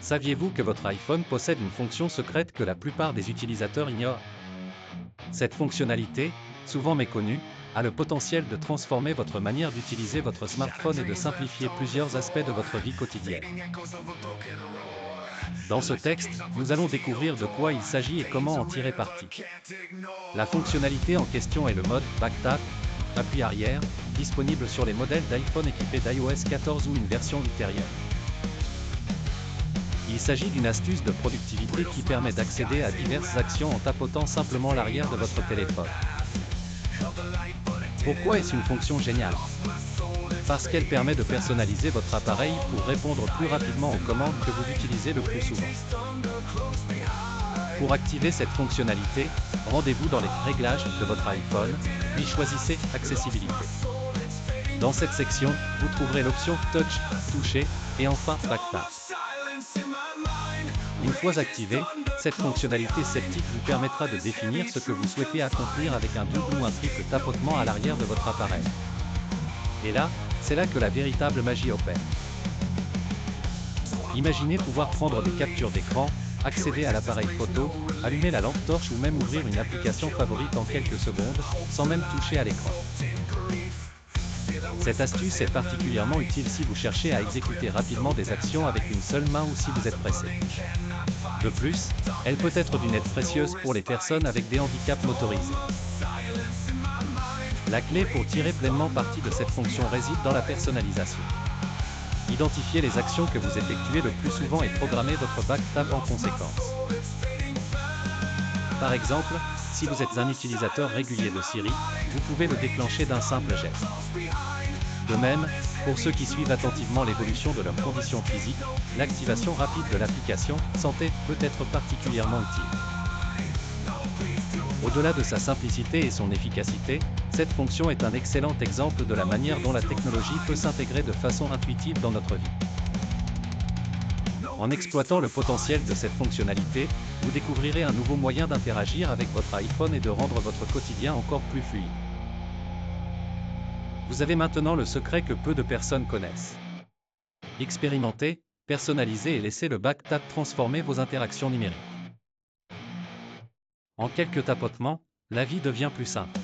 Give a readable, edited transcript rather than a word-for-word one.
Saviez-vous que votre iPhone possède une fonction secrète que la plupart des utilisateurs ignorent? Cette fonctionnalité, souvent méconnue, a le potentiel de transformer votre manière d'utiliser votre smartphone et de simplifier plusieurs aspects de votre vie quotidienne. Dans ce texte, nous allons découvrir de quoi il s'agit et comment en tirer parti. La fonctionnalité en question est le mode Back Tap, appui arrière, disponible sur les modèles d'iPhone équipés d'iOS 14 ou une version ultérieure. Il s'agit d'une astuce de productivité qui permet d'accéder à diverses actions en tapotant simplement l'arrière de votre téléphone. Pourquoi est-ce une fonction géniale? Parce qu'elle permet de personnaliser votre appareil pour répondre plus rapidement aux commandes que vous utilisez le plus souvent. Pour activer cette fonctionnalité, rendez-vous dans les réglages de votre iPhone, puis choisissez Accessibilité. Dans cette section, vous trouverez l'option Touch, toucher, et enfin Back Tap. Une fois activée, cette fonctionnalité sceptique vous permettra de définir ce que vous souhaitez accomplir avec un double ou un triple tapotement à l'arrière de votre appareil. Et là, c'est là que la véritable magie opère. Imaginez pouvoir prendre des captures d'écran, accéder à l'appareil photo, allumer la lampe torche ou même ouvrir une application favorite en quelques secondes, sans même toucher à l'écran. Cette astuce est particulièrement utile si vous cherchez à exécuter rapidement des actions avec une seule main ou si vous êtes pressé. De plus, elle peut être d'une aide précieuse pour les personnes avec des handicaps motorisés. La clé pour tirer pleinement parti de cette fonction réside dans la personnalisation. Identifiez les actions que vous effectuez le plus souvent et programmez votre Back Tap en conséquence. Par exemple, si vous êtes un utilisateur régulier de Siri, vous pouvez le déclencher d'un simple geste. De même, pour ceux qui suivent attentivement l'évolution de leurs conditions physiques, l'activation rapide de l'application Santé peut être particulièrement utile. Au-delà de sa simplicité et son efficacité, cette fonction est un excellent exemple de la manière dont la technologie peut s'intégrer de façon intuitive dans notre vie. En exploitant le potentiel de cette fonctionnalité, vous découvrirez un nouveau moyen d'interagir avec votre iPhone et de rendre votre quotidien encore plus fluide. Vous avez maintenant le secret que peu de personnes connaissent. Expérimentez, personnalisez et laissez le Back Tap transformer vos interactions numériques. En quelques tapotements, la vie devient plus simple.